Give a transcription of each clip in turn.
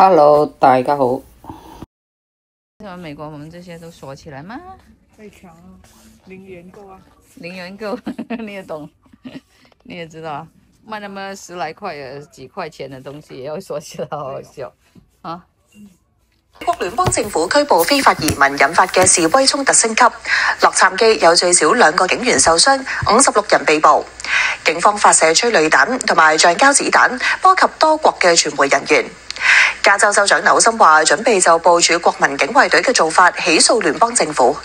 Hello， 大家好。美国我们这些都锁起来吗？太强了，零元购啊！零元购，你也懂，你也知道，卖那么10来块几块錢的東西也要鎖起來，好好笑啊！美國聯邦政府拘捕非法移民引發嘅示威衝突升級，洛杉磯有最少2個警員受傷，56人被捕。警方發射催淚彈同埋橡膠子彈，波及多國嘅傳媒人員。加州州長紐森話，準備就部署國民警衛隊嘅做法起訴聯邦政府。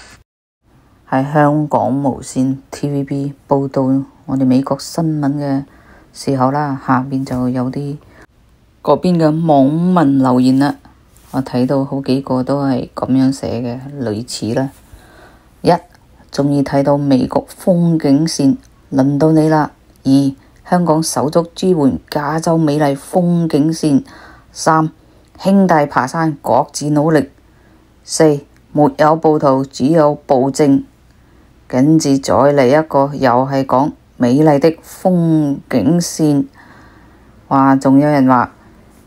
喺香港無線 TVB 報導我哋美國新聞嘅時候啦，下邊就有啲嗰邊嘅網民留言啦。我睇到好幾個都係咁樣寫嘅，類似啦。一，終於睇到美國風景線，輪到你啦。二，香港手足支援加州美麗風景線。3，兄弟爬山各自努力。4，沒有暴徒只有暴政。跟住再嚟一個，又係講美麗的風景線。哇！仲有人話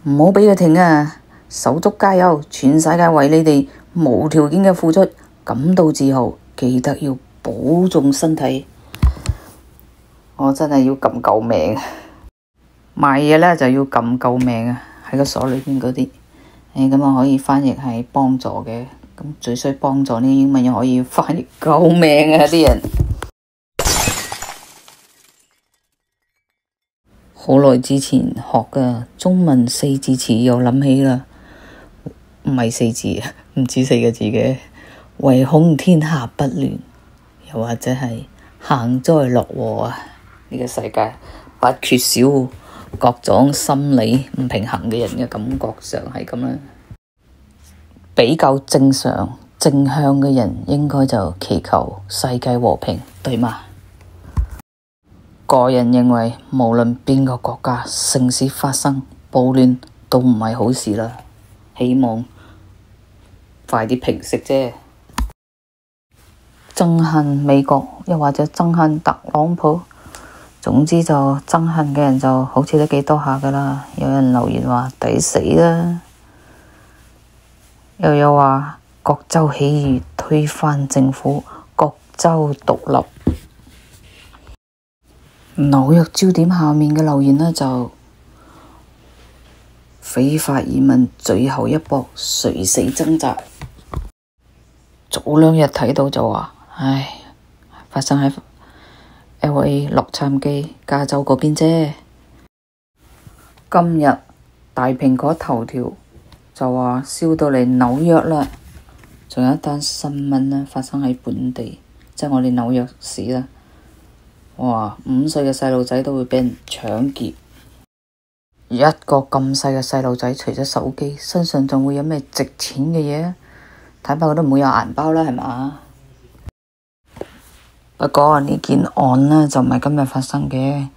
唔好畀佢停啊！手足加油！全世界為你哋無條件嘅付出感到自豪，記得要保重身體。我真係要撳救命，買嘢呢就要撳救命啊！喺個鎖裏邊嗰啲，咁啊可以翻譯係幫助嘅。咁最衰幫助呢英文又可以翻譯救命啊！啲人好耐之前學嘅中文4字詞又諗起啦，唔係4字，唔止4個字嘅，唯恐天下不亂，又或者係幸災樂禍啊！呢個世界不缺少各種心理唔平衡嘅人嘅感覺上係咁啦。比較正常正向嘅人應該就祈求世界和平，對嗎？個人認為無論邊個國家城市發生暴亂都唔係好事啦，希望快啲平息啫。憎恨美國又或者憎恨特朗普，總之就憎恨嘅人就好似都幾多下噶啦。有人留言話抵死啦，又有話各州起義推翻政府，各州獨立。紐約焦點下面嘅留言呢，就非法移民最後一搏，垂死掙扎。早2日睇到就話，唉，發生喺 LA 洛杉磯加州嗰邊啫。今日大蘋果頭條就話燒到嚟紐約啦，仲有一單新聞呢，發生喺本地，即係我哋紐約市啦。哇！5歲嘅細路仔都會畀人搶劫，一個咁細嘅細路仔，除咗手機，身上仲會有咩值錢嘅嘢？睇怕佢都唔會有銀包啦，係嘛？不過呢件案呢，就唔係今日發生嘅，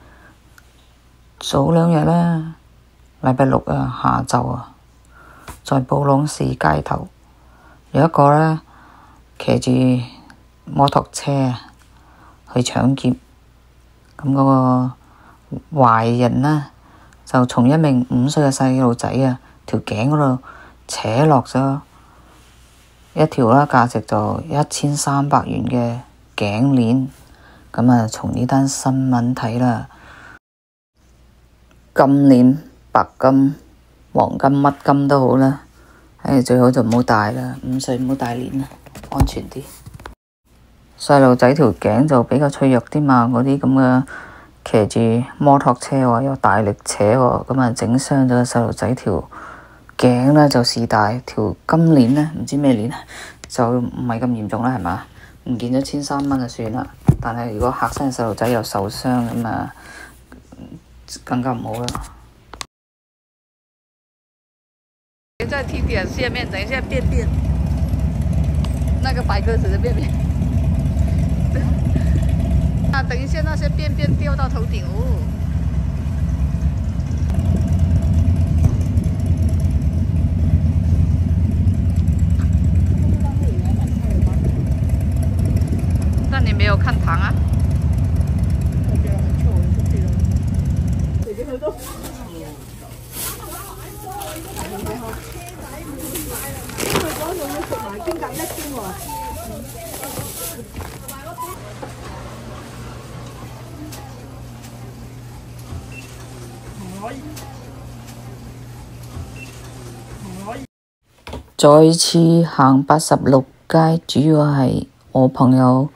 早2日啦，禮拜6啊下晝啊，在布朗市街頭有一個呢，騎住摩托車去搶劫。咁嗰個壞人呢，就從一名5歲嘅細路仔啊條頸嗰度扯落咗一條啦，價值就1300元嘅頸鏈。咁啊，從呢單新聞睇啦，金鏈、白金、黃金乜金都好啦，最好就唔好戴啦，5歲唔好戴鏈啦，安全啲。細路仔條頸就比較脆弱啲嘛，嗰啲咁嘅騎住摩托車喎，又大力扯喎，咁啊整傷咗細路仔條頸呢，就是大條金鏈呢，唔知咩鏈，就唔係咁嚴重啦，係嘛？唔見咗1300蚊就算啦，但係如果嚇親細路仔又受傷咁啊，更加唔好啦。在提點下面，等一下便便，那個白鴿子的便便。等一下，那些便便掉到頭頂哦。但你沒有看糖啊？我覺得很臭，就這種。這個都。再次行86街，主要係我朋友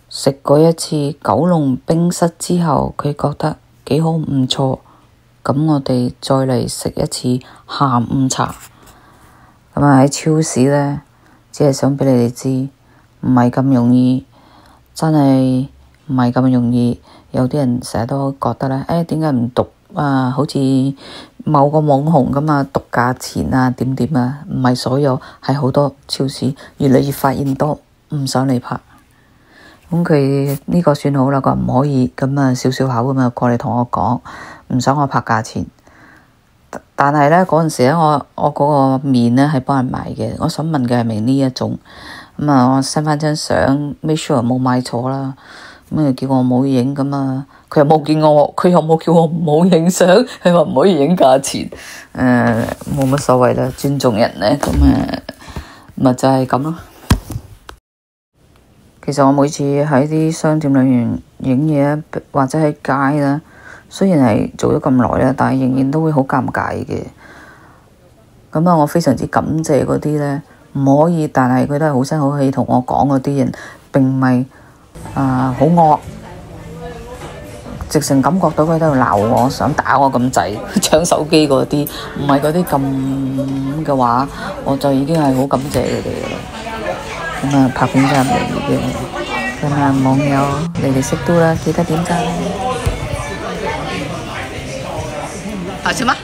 食過一次九龍冰室之後，佢覺得幾好唔錯，咁我哋再嚟食一次下午茶。咁喺超市呢，只係想畀你哋知，唔係咁容易，真係唔係咁容易。有啲人成日都覺得呢，點解唔讀啊？好似某個網紅咁啊，讀價錢啊，點點啊，唔係所有，係好多超市越嚟越發現多，唔想嚟拍。咁佢呢個算好啦，佢唔可以咁啊，少少口咁啊過嚟同我講，唔想我拍價錢。但係呢，嗰陣時咧，我嗰個麵呢係幫人買嘅，我想問嘅係咪呢一種？咁啊，我 send 翻張相，make sure 冇買錯啦。咁啊叫我唔好影，咁啊佢又冇見我，佢又冇叫我唔好影相，佢話唔可以影價錢。冇乜所謂啦，尊重人呢，咁咪就係咁咯。其實我每次喺啲商店裏面影嘢，或者喺街啦，雖然係做咗咁耐啦，但係仍然都會好尷尬嘅。咁啊，我非常之感謝嗰啲呢，唔可以，但係佢都係好聲好氣同我講嗰啲人，並唔係好惡，直情感覺到佢喺度鬧我，想打我咁滯，搶手機嗰啲，唔係嗰啲咁嘅話，我就已經係好感謝佢哋嘅啦。咁啊，拍片真係唔容易嘅。咁啊，網友你哋識都啦，記得點讚。好吃嗎？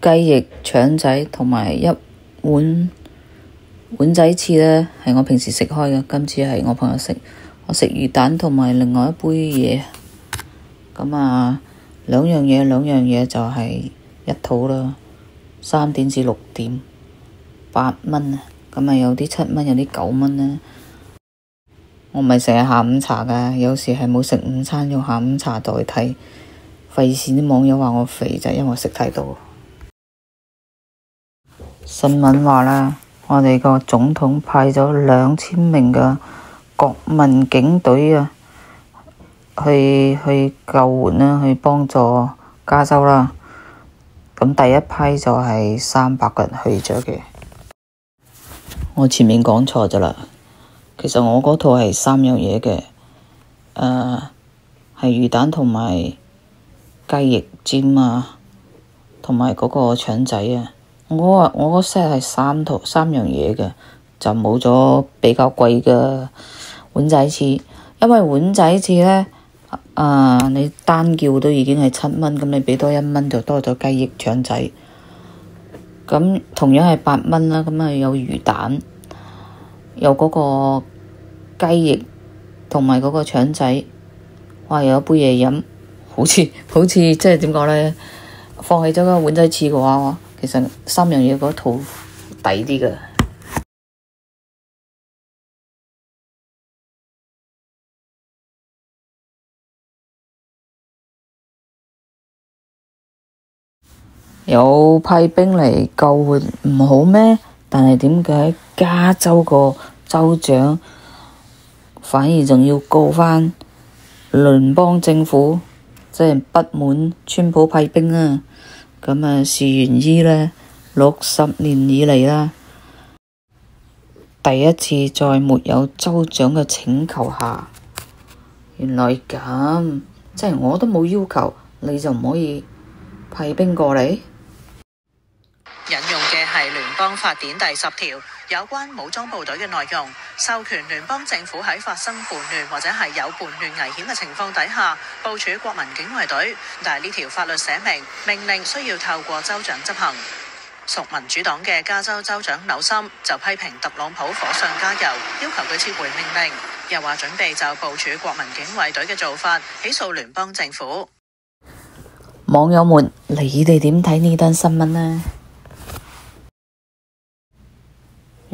雞翼腸仔同埋一碗仔翅呢，係我平時食開嘅，今次係我朋友食，我食魚蛋同埋另外一杯嘢。咁啊，兩樣嘢就係一套啦，3點至6點，8蚊啊。咁啊，有啲7蚊，有啲9蚊啦。我唔係成日下午茶㗎，有時係冇食午餐用下午茶代替，費事啲網友話我肥就係因為我食太多。新聞話啦，我哋個總統派咗2000名嘅國民警隊啊，去救援啦，去幫助加州啦。咁第一批就係300個人去咗嘅。我前面講錯咗啦，其實我嗰套係3樣嘢嘅，係魚蛋同埋雞翼尖啊，同埋嗰個腸仔啊。我嗰 set 係3樣嘢嘅，就冇咗比較貴嘅碗仔翅，因為碗仔翅呢，你單叫都已經係7蚊，咁你俾多1蚊就多咗雞翼腸仔。咁同樣係8蚊啦，咁啊有魚蛋，有嗰個雞翼同埋嗰個腸仔，哇！有一杯嘢飲，好似即係點講呢？放棄咗個碗仔翅嘅話，其實3樣嘢嗰套抵啲嘅。有派兵嚟救援唔好咩？但係點解加州個州長反而仲要告返聯邦政府，即係不滿川普派兵啊？咁啊，事源於呢60年以嚟啦，第一次在沒有州長嘅請求下，原來咁，即係我都冇要求，你就唔可以派兵過嚟？引用嘅係聯邦法典第10條，有關武裝部隊嘅內容，授權聯邦政府喺發生叛亂或者係有叛亂危險嘅情況底下，部署國民警衛隊。但係呢條法律寫明，命令需要透過州長執行。屬民主黨嘅加州州長紐森就批評特朗普火上加油，要求佢撤回命令，又話準備就部署國民警衛隊嘅做法起訴聯邦政府。網友們，你哋點睇呢單新聞呢？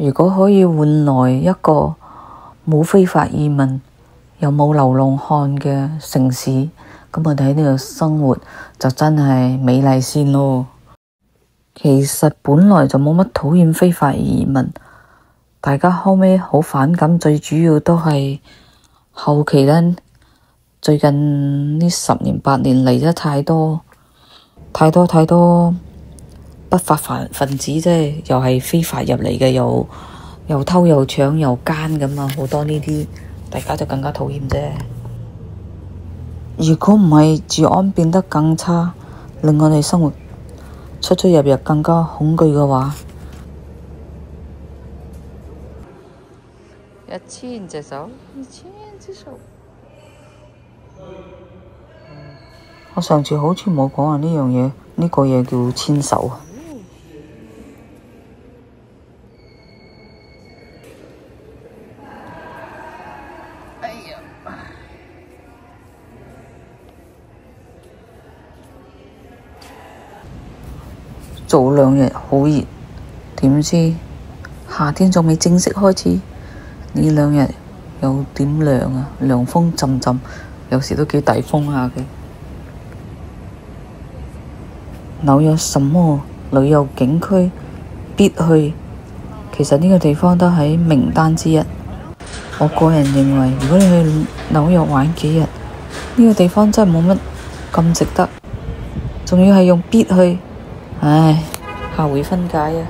如果可以換來一個冇非法移民又冇流浪漢嘅城市，咁我哋喺呢度生活就真係美麗先咯。其實本來就冇乜討厭非法移民，大家後尾好反感，最主要都係後期呢最近呢10年8年嚟得太多不法分子，即係又係非法入嚟嘅，又偷又搶又奸咁啊！好多呢啲，大家就更加討厭啫。如果唔係治安變得更差，令我哋生活出入更加恐懼嘅話，1000隻手。我上次好似冇講話呢樣嘢，呢個嘢叫牽手。哎呀！早2日好熱，點知夏天仲未正式開始，呢2日有點涼啊，涼風陣陣，有時都幾大風下嘅。紐約什麼旅遊景區必去？其實呢個地方都喺名單之一。我個人認為，如果你去紐約玩幾日，呢個地方真係冇乜咁值得，仲要係用必去。唉，下回分解啊！